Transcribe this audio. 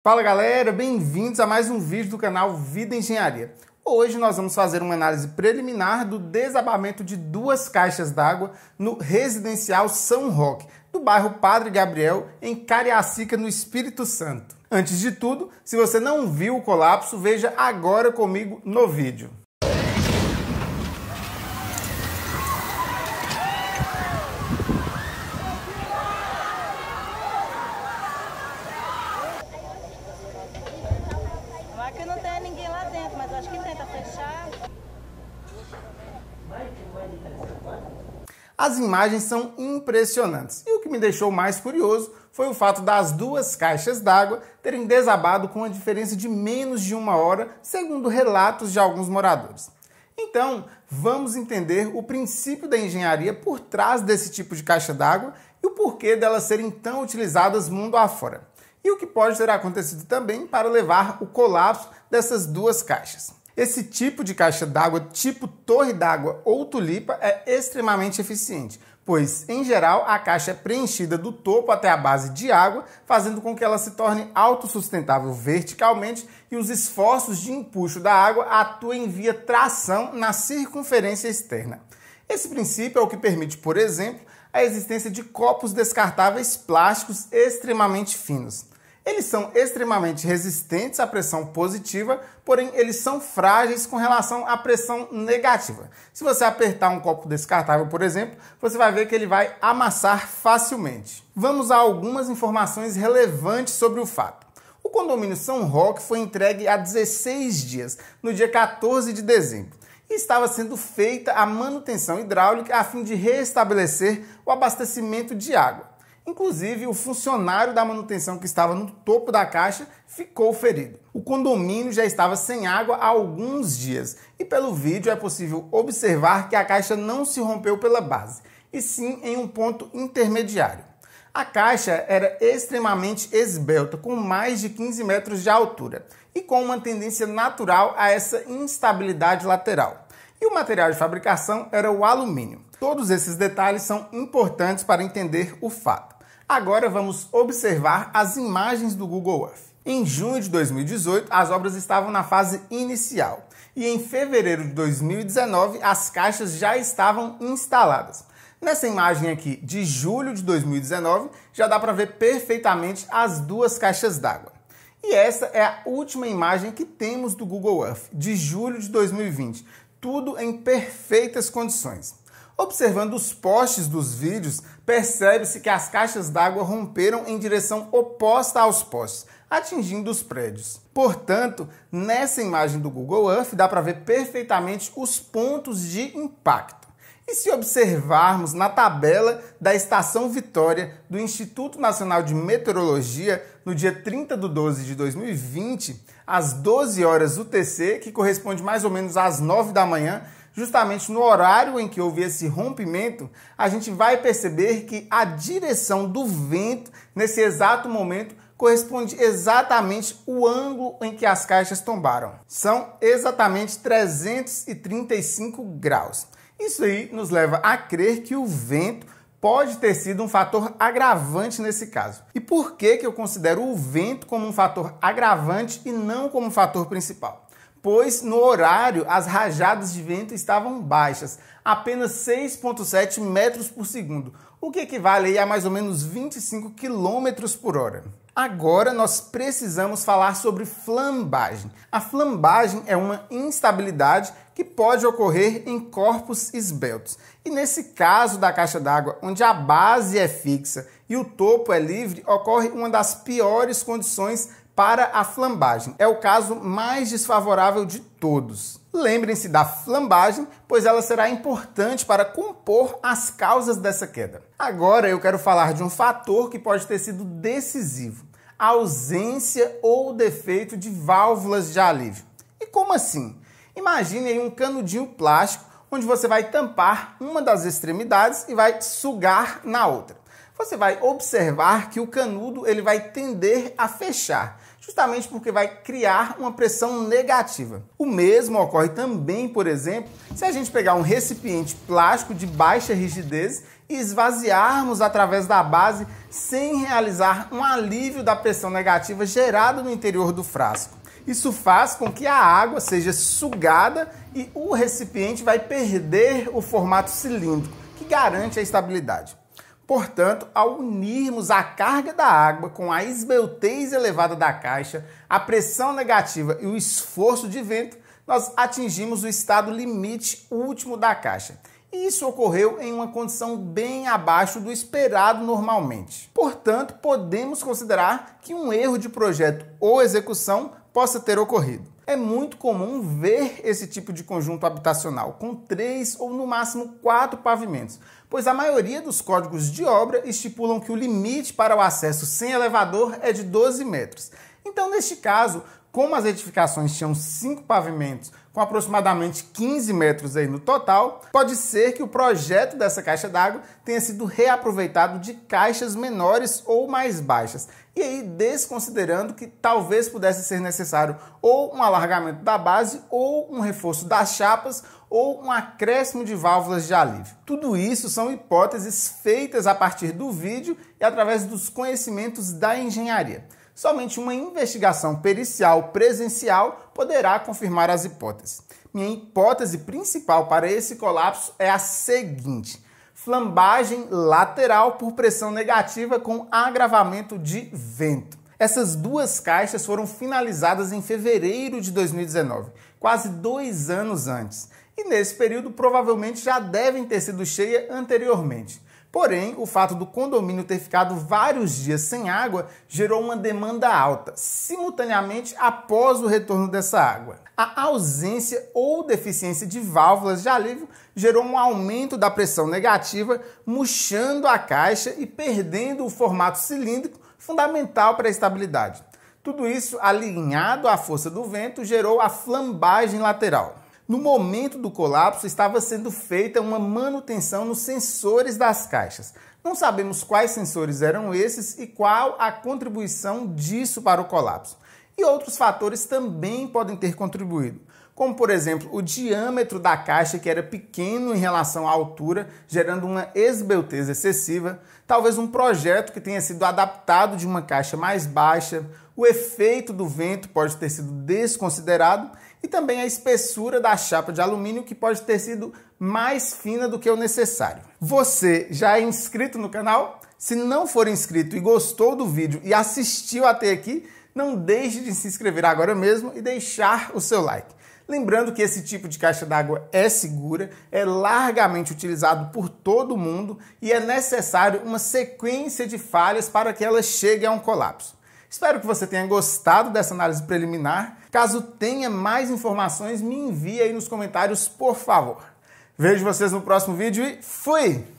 Fala galera, bem-vindos a mais um vídeo do canal Vida Engenharia. Hoje nós vamos fazer uma análise preliminar do desabamento de duas caixas d'água no residencial São Roque, do bairro Padre Gabriel, em Cariacica, no Espírito Santo. Antes de tudo, se você não viu o colapso, veja agora comigo no vídeo. Aqui não tem ninguém lá dentro, mas acho que tenta fechar. As imagens são impressionantes e o que me deixou mais curioso foi o fato das duas caixas d'água terem desabado com uma diferença de menos de uma hora, segundo relatos de alguns moradores. Então, vamos entender o princípio da engenharia por trás desse tipo de caixa d'água e o porquê delas serem tão utilizadas mundo afora. E o que pode ter acontecido também para levar o colapso dessas duas caixas. Esse tipo de caixa d'água, tipo torre d'água ou tulipa, é extremamente eficiente, pois, em geral, a caixa é preenchida do topo até a base de água, fazendo com que ela se torne autossustentável verticalmente e os esforços de empuxo da água atuem via tração na circunferência externa. Esse princípio é o que permite, por exemplo, a existência de copos descartáveis plásticos extremamente finos. Eles são extremamente resistentes à pressão positiva, porém eles são frágeis com relação à pressão negativa. Se você apertar um copo descartável, por exemplo, você vai ver que ele vai amassar facilmente. Vamos a algumas informações relevantes sobre o fato. O condomínio São Roque foi entregue há 16 dias, no dia 14 de dezembro. E estava sendo feita a manutenção hidráulica a fim de restabelecer o abastecimento de água. Inclusive, o funcionário da manutenção que estava no topo da caixa ficou ferido. O condomínio já estava sem água há alguns dias e pelo vídeo é possível observar que a caixa não se rompeu pela base, e sim em um ponto intermediário. A caixa era extremamente esbelta, com mais de 15 metros de altura e com uma tendência natural a essa instabilidade lateral. E o material de fabricação era o alumínio. Todos esses detalhes são importantes para entender o fato. Agora vamos observar as imagens do Google Earth. Em junho de 2018, as obras estavam na fase inicial e em fevereiro de 2019 as caixas já estavam instaladas. Nessa imagem aqui de julho de 2019 já dá para ver perfeitamente as duas caixas d'água. E essa é a última imagem que temos do Google Earth, de julho de 2020, tudo em perfeitas condições. Observando os postes dos vídeos, percebe-se que as caixas d'água romperam em direção oposta aos postes, atingindo os prédios. Portanto, nessa imagem do Google Earth dá para ver perfeitamente os pontos de impacto. E se observarmos na tabela da Estação Vitória do Instituto Nacional de Meteorologia, no dia 30 de 12 de 2020, às 12 horas UTC, que corresponde mais ou menos às 9 da manhã, justamente no horário em que houve esse rompimento, a gente vai perceber que a direção do vento, nesse exato momento, corresponde exatamente ao ângulo em que as caixas tombaram. São exatamente 335 graus. Isso aí nos leva a crer que o vento pode ter sido um fator agravante nesse caso. E por que eu considero o vento como um fator agravante e não como um fator principal? Pois no horário as rajadas de vento estavam baixas, apenas 6,7 metros por segundo, o que equivale a mais ou menos 25 km por hora. Agora nós precisamos falar sobre flambagem. A flambagem é uma instabilidade que pode ocorrer em corpos esbeltos. E nesse caso da caixa d'água, onde a base é fixa e o topo é livre, ocorre uma das piores condições para a flambagem. É o caso mais desfavorável de todos. Lembrem-se da flambagem, pois ela será importante para compor as causas dessa queda. Agora eu quero falar de um fator que pode ter sido decisivo: a ausência ou defeito de válvulas de alívio. E como assim? Imagine aí um canudinho plástico onde você vai tampar uma das extremidades e vai sugar na outra. Você vai observar que o canudo ele vai tender a fechar, justamente porque vai criar uma pressão negativa. O mesmo ocorre também, por exemplo, se a gente pegar um recipiente plástico de baixa rigidez e esvaziarmos através da base sem realizar um alívio da pressão negativa gerada no interior do frasco. Isso faz com que a água seja sugada e o recipiente vai perder o formato cilíndrico, que garante a estabilidade. Portanto, ao unirmos a carga da água com a esbeltez elevada da caixa, a pressão negativa e o esforço de vento, nós atingimos o estado limite último da caixa. E isso ocorreu em uma condição bem abaixo do esperado normalmente. Portanto, podemos considerar que um erro de projeto ou execução possa ter ocorrido. É muito comum ver esse tipo de conjunto habitacional com 3 ou no máximo 4 pavimentos, pois a maioria dos códigos de obra estipulam que o limite para o acesso sem elevador é de 12 metros. Então, neste caso, como as edificações tinham 5 pavimentos, com aproximadamente 15 metros aí no total, pode ser que o projeto dessa caixa d'água tenha sido reaproveitado de caixas menores ou mais baixas. E aí, desconsiderando que talvez pudesse ser necessário ou um alargamento da base, ou um reforço das chapas, ou um acréscimo de válvulas de alívio. Tudo isso são hipóteses feitas a partir do vídeo e através dos conhecimentos da engenharia. Somente uma investigação pericial presencial poderá confirmar as hipóteses. Minha hipótese principal para esse colapso é a seguinte: flambagem lateral por pressão negativa com agravamento de vento. Essas duas caixas foram finalizadas em fevereiro de 2019, quase 2 anos antes. E nesse período provavelmente já devem ter sido cheias anteriormente. Porém, o fato do condomínio ter ficado vários dias sem água gerou uma demanda alta, simultaneamente após o retorno dessa água. A ausência ou deficiência de válvulas de alívio gerou um aumento da pressão negativa, murchando a caixa e perdendo o formato cilíndrico fundamental para a estabilidade. Tudo isso, alinhado à força do vento, gerou a flambagem lateral. No momento do colapso, estava sendo feita uma manutenção nos sensores das caixas. Não sabemos quais sensores eram esses e qual a contribuição disso para o colapso. E outros fatores também podem ter contribuído, como por exemplo o diâmetro da caixa, que era pequeno em relação à altura, gerando uma esbeltez excessiva, talvez um projeto que tenha sido adaptado de uma caixa mais baixa, o efeito do vento pode ter sido desconsiderado e também a espessura da chapa de alumínio, que pode ter sido mais fina do que o necessário. Você já é inscrito no canal? Se não for inscrito e gostou do vídeo e assistiu até aqui, não deixe de se inscrever agora mesmo e deixar o seu like. Lembrando que esse tipo de caixa d'água é segura, é largamente utilizado por todo mundo e é necessário uma sequência de falhas para que ela chegue a um colapso. Espero que você tenha gostado dessa análise preliminar. Caso tenha mais informações, me envie aí nos comentários, por favor. Vejo vocês no próximo vídeo e fui!